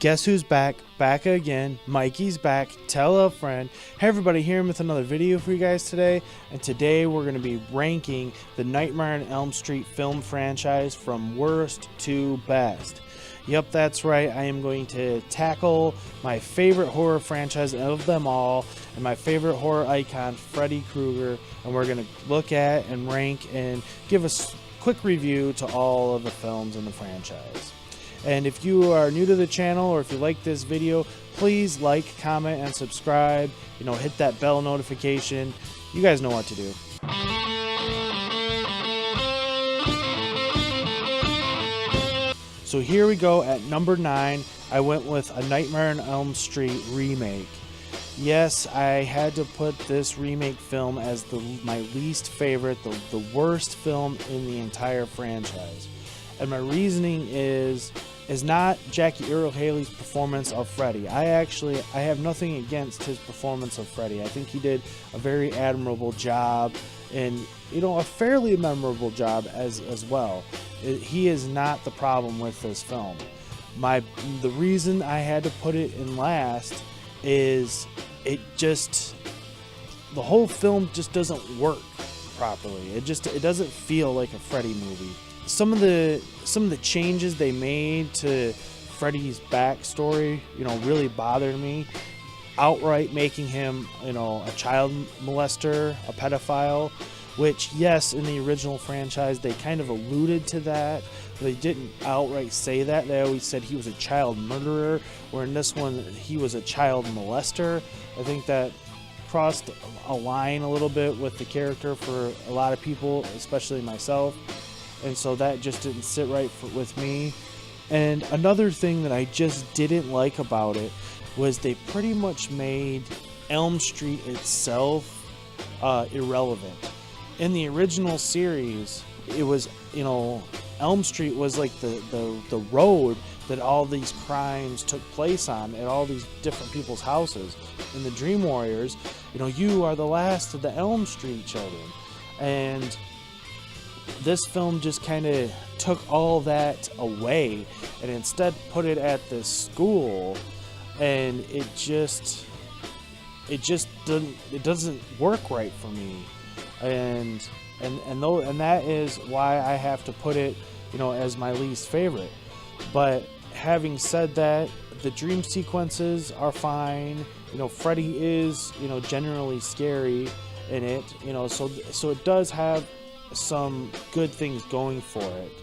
Guess who's back? Back again. Mikey's back. Tell a friend. Hey everybody, here with another video for you guys today. And today we're going to be ranking the Nightmare on Elm Street film franchise from worst to best. Yep, that's right. I am going to tackle my favorite horror franchise of them all and my favorite horror icon, Freddy Krueger. And we're going to look at and rank and give a quick review to all of the films in the franchise. And if you are new to the channel or if you like this video, please like, comment, and subscribe. Hit that bell notification. You guys know what to do. So here we go at number 9. I went with A Nightmare on Elm Street remake. Yes, I had to put this remake film as my least favorite, the worst film in the entire franchise. And my reasoning is not Jackie Earle Haley's performance of Freddy. I have nothing against his performance of Freddy. I think he did a very admirable job, and a fairly memorable job as well. He is not the problem with this film. The reason I had to put it in last is the whole film just doesn't work properly. It doesn't feel like a Freddy movie. Some of the changes they made to Freddy's backstory, really bothered me. Outright making him, a child molester, a pedophile, which, yes, in the original franchise they kind of alluded to that. But they didn't outright say that. They always said he was a child murderer, where in this one he was a child molester. I think that crossed a line a little bit with the character for a lot of people, especially myself. And so that just didn't sit right with me. And another thing that I just didn't like about it was they pretty much made Elm Street itself irrelevant. In the original series, it was, Elm Street was like the road that all these crimes took place on at all these different people's houses. In the Dream Warriors, you are the last of the Elm Street children. And this film just kind of took all that away and instead put it at this school, and it doesn't work right for me, and that is why I have to put it as my least favorite. But having said that, the dream sequences are fine. Freddy is generally scary in it, so it does have some good things going for it.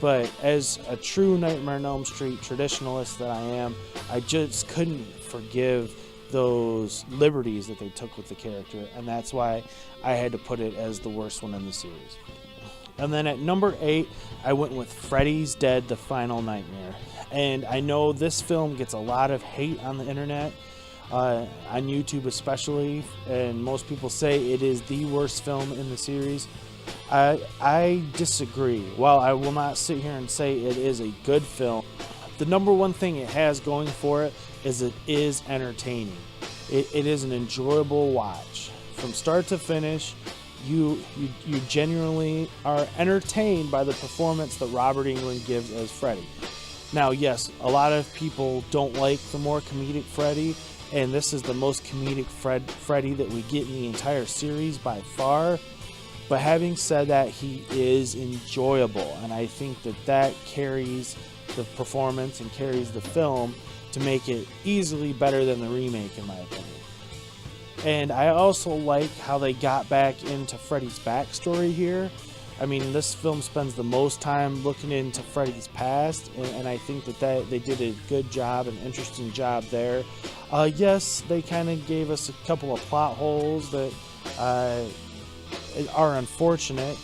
But as a true Nightmare on Elm Street traditionalist that I am, I just couldn't forgive those liberties that they took with the character, and that's why I had to put it as the worst one in the series. And then at number 8, I went with Freddy's Dead: The Final Nightmare. And I know this film gets a lot of hate on the internet, on YouTube especially, and most people say it is the worst film in the series. I disagree. While I will not sit here and say it is a good film, the number one thing it has going for it is it is entertaining. It is an enjoyable watch. From start to finish, you genuinely are entertained by the performance that Robert Englund gives as Freddy. Now, yes, a lot of people don't like the more comedic Freddy, and this is the most comedic Freddy that we get in the entire series by far. But having said that, he is enjoyable, and I think that carries the performance and carries the film to make it easily better than the remake, in my opinion. And I also like how they got back into Freddy's backstory here. I mean, this film spends the most time looking into Freddy's past, and I think that they did a good job, an interesting job there. Yes, they kind of gave us a couple of plot holes that are unfortunate,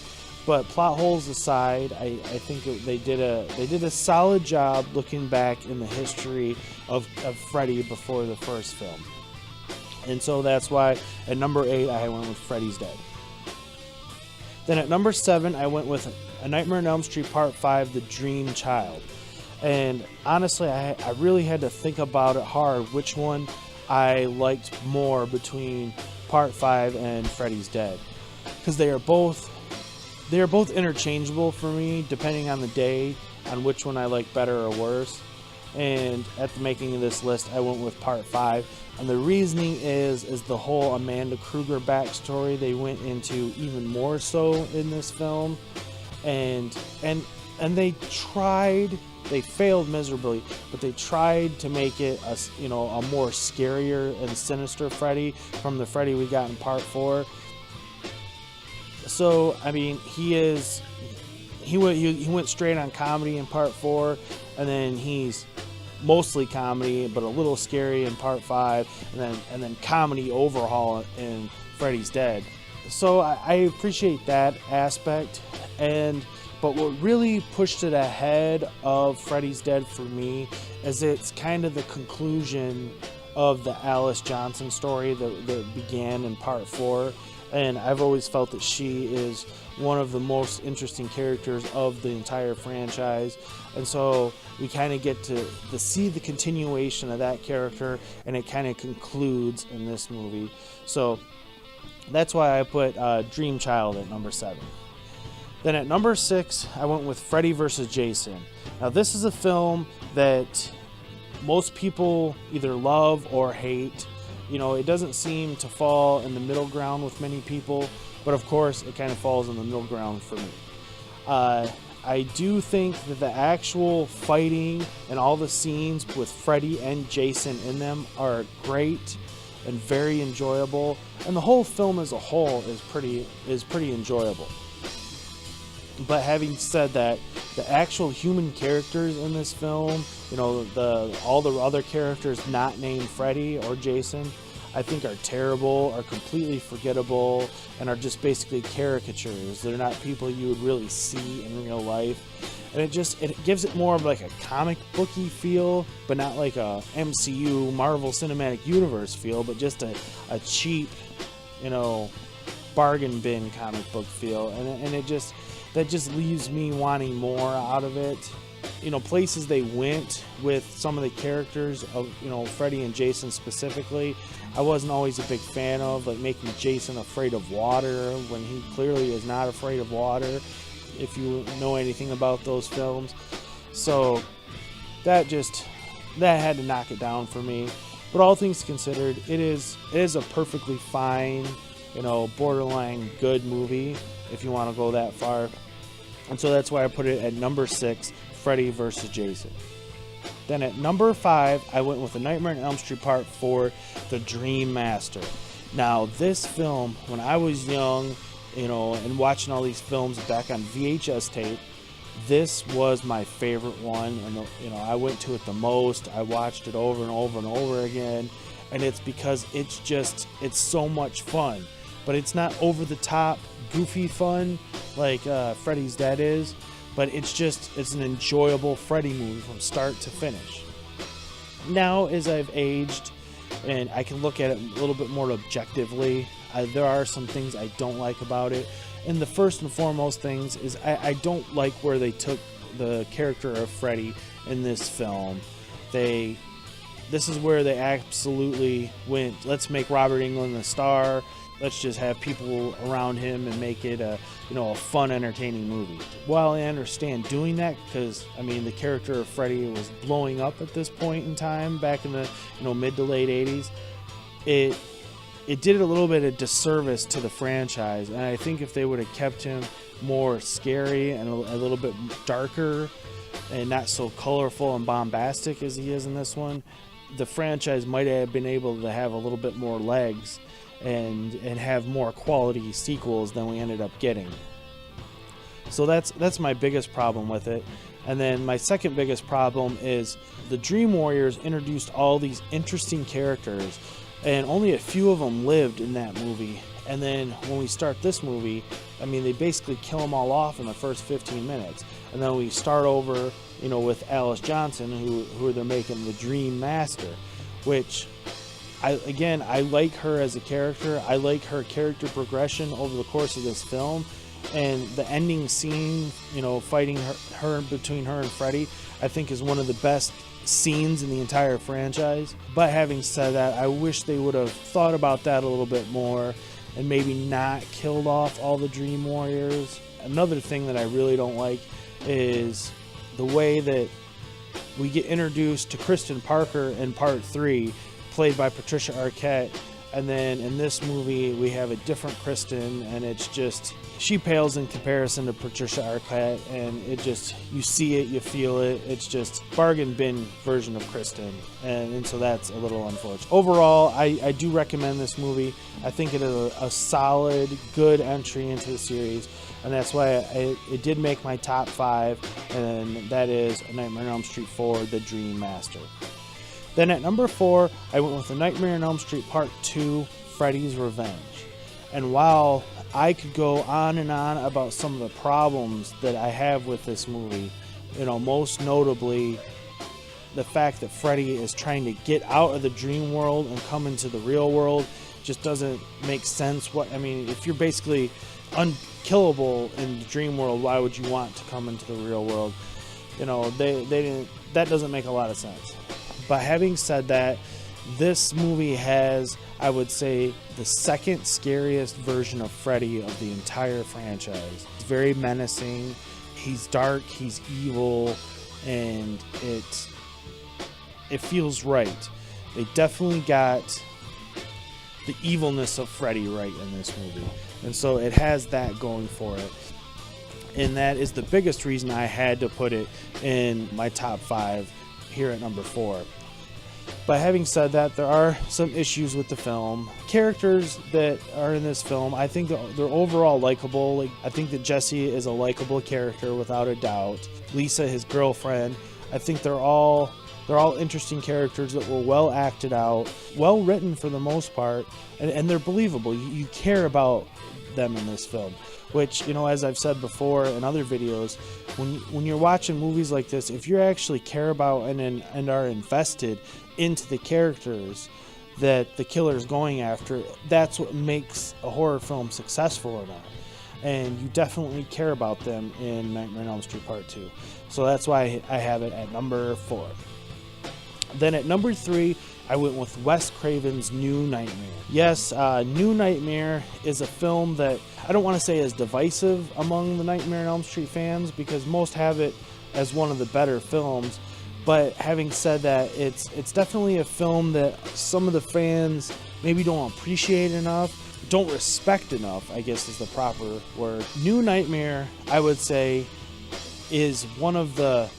but plot holes aside, I think they did a solid job looking back in the history of Freddy before the first film. And so that's why at number 8 I went with Freddy's Dead. Then at number 7 I went with A Nightmare on Elm Street Part 5: The Dream Child. And honestly, I really had to think about it hard which one I liked more between Part 5 and Freddy's Dead, because they are both interchangeable for me depending on the day, on which one I like better or worse. And at the making of this list, I went with part 5. And the reasoning is the whole Amanda Kruger backstory. They went into even more so in this film. And they tried, they failed miserably, but they tried to make it a more scarier and sinister Freddy from the Freddy we got in part 4. So, I mean, he went straight on comedy in part 4, and then he's mostly comedy but a little scary in part 5, and then comedy overhaul in Freddy's Dead. So I appreciate that aspect, but what really pushed it ahead of Freddy's Dead for me is it's kind of the conclusion of the Alice Johnson story that began in part 4. And I've always felt that she is one of the most interesting characters of the entire franchise. And so we kind of get to see the continuation of that character, and it kind of concludes in this movie. So that's why I put Dream Child at number 7. Then at number 6, I went with Freddy vs. Jason. Now this is a film that most people either love or hate. It doesn't seem to fall in the middle ground with many people, but of course it kind of falls in the middle ground for me. I do think that the actual fighting and all the scenes with Freddy and Jason in them are great and very enjoyable, and the whole film as a whole is pretty enjoyable. But having said that, the actual human characters in this film, all the other characters not named Freddy or Jason, I think are terrible, are completely forgettable, and are just basically caricatures. They're not people you would really see in real life. And it gives it more of like a comic booky feel, but not like a MCU Marvel Cinematic Universe feel, but just a cheap, bargain bin comic book feel. And that just leaves me wanting more out of it. Places they went with some of the characters of, Freddy and Jason specifically, I wasn't always a big fan of, like making Jason afraid of water when he clearly is not afraid of water, if you know anything about those films. So that had to knock it down for me. But all things considered, it is a perfectly fine, borderline good movie, if you want to go that far. And so that's why I put it at number 6, Freddy vs. Jason. Then at number 5, I went with A Nightmare on Elm Street Part 4, The Dream Master. Now, this film, when I was young, and watching all these films back on VHS tape, this was my favorite one. And, I went to it the most. I watched it over and over and over again. And it's because it's so much fun. But it's not over the top, goofy fun like Freddy's Dead is. But it's an enjoyable Freddy movie from start to finish. Now, as I've aged and I can look at it a little bit more objectively, there are some things I don't like about it. And the first and foremost things is I don't like where they took the character of Freddy in this film. This is where they absolutely went, let's make Robert Englund the star. Let's just have people around him and make it a fun, entertaining movie. While I understand doing that, because the character of Freddy was blowing up at this point in time, back in the mid to late 80s, it did a little bit of disservice to the franchise. And I think if they would have kept him more scary and a little bit darker and not so colorful and bombastic as he is in this one, the franchise might have been able to have a little bit more legs and have more quality sequels than we ended up getting. So that's my biggest problem with it. And then my second biggest problem is the Dream Warriors introduced all these interesting characters, and only a few of them lived in that movie. And then when we start this movie, they basically kill them all off in the first 15 minutes. And then we start over, with Alice Johnson, who they're making the Dream Master, which I like her as a character. I like her character progression over the course of this film, and the ending scene, fighting her between her and Freddy, I think is one of the best scenes in the entire franchise. But having said that, I wish they would have thought about that a little bit more and maybe not killed off all the Dream Warriors. Another thing that I really don't like is the way that we get introduced to Kristen Parker in part 3, played by Patricia Arquette. And then in this movie, we have a different Kristen, and it's just, she pales in comparison to Patricia Arquette, and it just, you see it, you feel it. It's just bargain bin version of Kristen, and so that's a little unfortunate. Overall, I do recommend this movie. I think it is a solid, good entry into the series, and that's why it did make my top 5, and that is A Nightmare on Elm Street 4, The Dream Master. Then at number 4, I went with A Nightmare on Elm Street Part 2, Freddy's Revenge. And while I could go on and on about some of the problems that I have with this movie, most notably the fact that Freddy is trying to get out of the dream world and come into the real world just doesn't make sense. If you're basically unkillable in the dream world, why would you want to come into the real world? They didn't. That doesn't make a lot of sense. But having said that, this movie has, I would say, the second scariest version of Freddy of the entire franchise. It's very menacing, he's dark, he's evil, and it feels right. They definitely got the evilness of Freddy right in this movie. And so it has that going for it. And that is the biggest reason I had to put it in my top 5 here at number 4. But having said that, there are some issues with the film. Characters that are in this film, I think they're overall likable. I think that Jesse is a likable character without a doubt. Lisa, his girlfriend, I think they're all interesting characters that were well acted out, well written for the most part, and they're believable. You care about them in this film. Which, as I've said before in other videos, when you're watching movies like this, if you actually care about and are invested into the characters that the killer is going after, that's what makes a horror film successful or not. And you definitely care about them in Nightmare on Elm Street Part 2. So that's why I have it at number 4. Then at number 3, I went with Wes Craven's New Nightmare. Yes, New Nightmare is a film that I don't want to say is divisive among the Nightmare on Elm Street fans, because most have it as one of the better films. But having said that, it's definitely a film that some of the fans maybe don't appreciate enough, don't respect enough, I guess is the proper word. New Nightmare, I would say, is one of the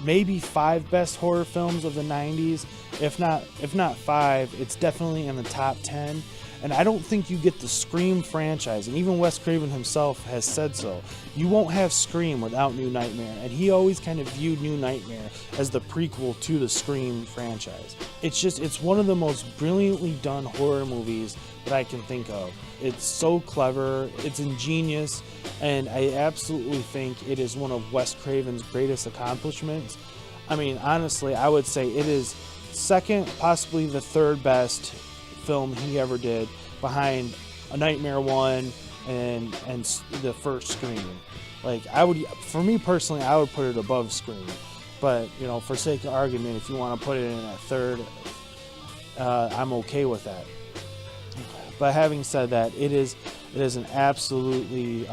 maybe 5 best horror films of the 90s. If not 5, it's definitely in the top 10. And I don't think you get the Scream franchise, and even Wes Craven himself has said so. You won't have Scream without New Nightmare, and he always kind of viewed New Nightmare as the prequel to the Scream franchise. It's one of the most brilliantly done horror movies that I can think of. It's so clever, it's ingenious, and I absolutely think it is one of Wes Craven's greatest accomplishments. Honestly, I would say it is second, possibly the third best film he ever did, behind A Nightmare 1 and the first Scream. For me personally, I would put it above Scream, but for sake of argument, if you want to put it in at third, I'm okay with that. But having said that, it is an absolutely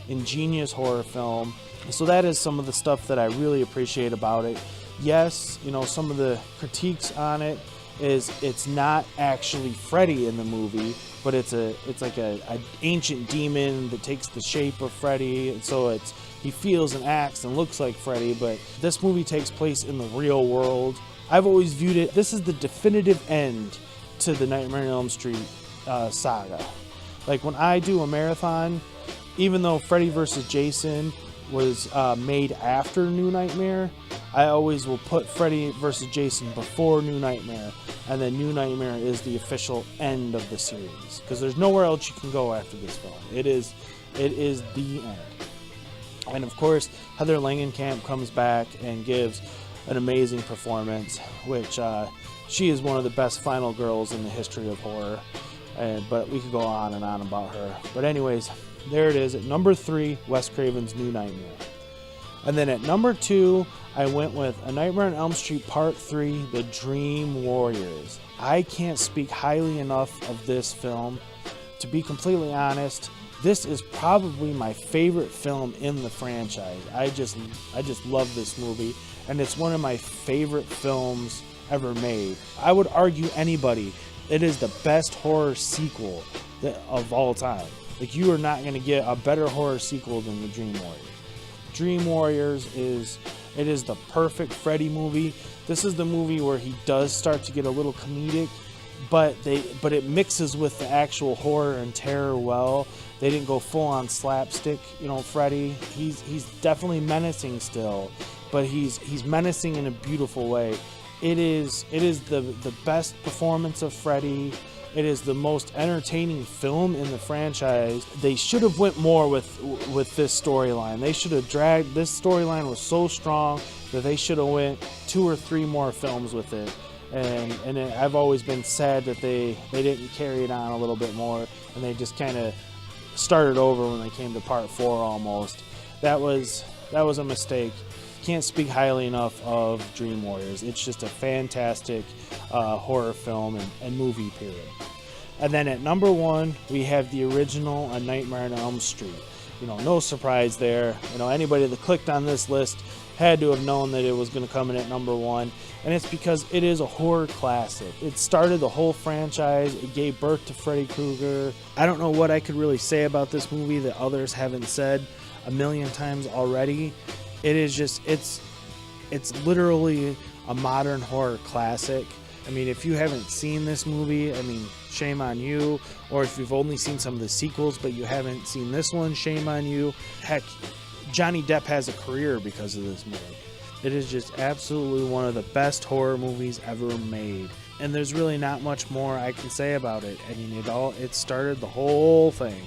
ingenious horror film. So that is some of the stuff that I really appreciate about it. Yes, some of the critiques on it is it's not actually Freddy in the movie, but it's like an ancient demon that takes the shape of Freddy, and so he feels and acts and looks like Freddy. But this movie takes place in the real world. I've always viewed it, this is the definitive end to the Nightmare on Elm Street saga. Like when I do a marathon, even though Freddy vs. Jason was made after New Nightmare, I always will put Freddy vs. Jason before New Nightmare, and then New Nightmare is the official end of the series, because there's nowhere else you can go after this film. It is the end. And of course, Heather Langenkamp comes back and gives an amazing performance, which she is one of the best final girls in the history of horror. But we could go on and on about her. But anyways, there it is at number 3, Wes Craven's New Nightmare. And then at number 2, I went with A Nightmare on Elm Street Part 3, The Dream Warriors. I can't speak highly enough of this film. To be completely honest, this is probably my favorite film in the franchise. I just love this movie. and it's one of my favorite films ever made. I would argue anybody, it is the best horror sequel of all time. Like, you are not going to get a better horror sequel than the Dream Warriors. Dream Warriors is the perfect Freddy movie. This is the movie where he does start to get a little comedic, but it mixes with the actual horror and terror well. They didn't go full on slapstick, Freddy. He's definitely menacing still, but he's menacing in a beautiful way. It is the best performance of Freddy. It is the most entertaining film in the franchise. They should have went more with this storyline. They should have dragged, this storyline was so strong that they should have went 2 or 3 more films with it. And I've always been sad that they didn't carry it on a little bit more, and they just kind of started over when they came to part 4 almost. That was a mistake. Can't speak highly enough of Dream Warriors. It's just a fantastic horror film and movie, period. And then at number 1, we have the original A Nightmare on Elm Street. No surprise there. Anybody that clicked on this list had to have known that it was going to come in at number 1. And it's because it is a horror classic. It started the whole franchise. It gave birth to Freddy Krueger. I don't know what I could really say about this movie that others haven't said a million times already. It is just, it's literally a modern horror classic. I mean, if you haven't seen this movie, shame on you. Or if you've only seen some of the sequels but you haven't seen this one, shame on you. Heck, Johnny Depp has a career because of this movie. It is just absolutely one of the best horror movies ever made. And there's really not much more I can say about it. It started the whole thing.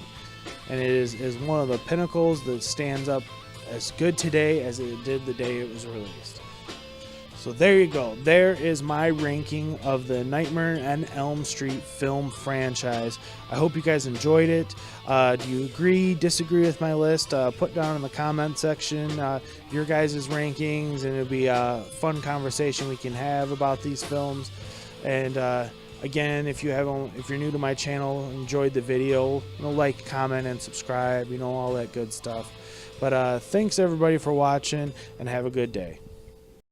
And it is one of the pinnacles that stands up as good today as it did the day it was released. So there you go. There is my ranking of the Nightmare on Elm Street film franchise. I hope you guys enjoyed it. Do you agree, disagree with my list? Put down in the comment section your guys' rankings, and it'll be a fun conversation we can have about these films. And again, if you're new to my channel, enjoyed the video, like, comment, and subscribe, all that good stuff. But thanks everybody for watching, and have a good day.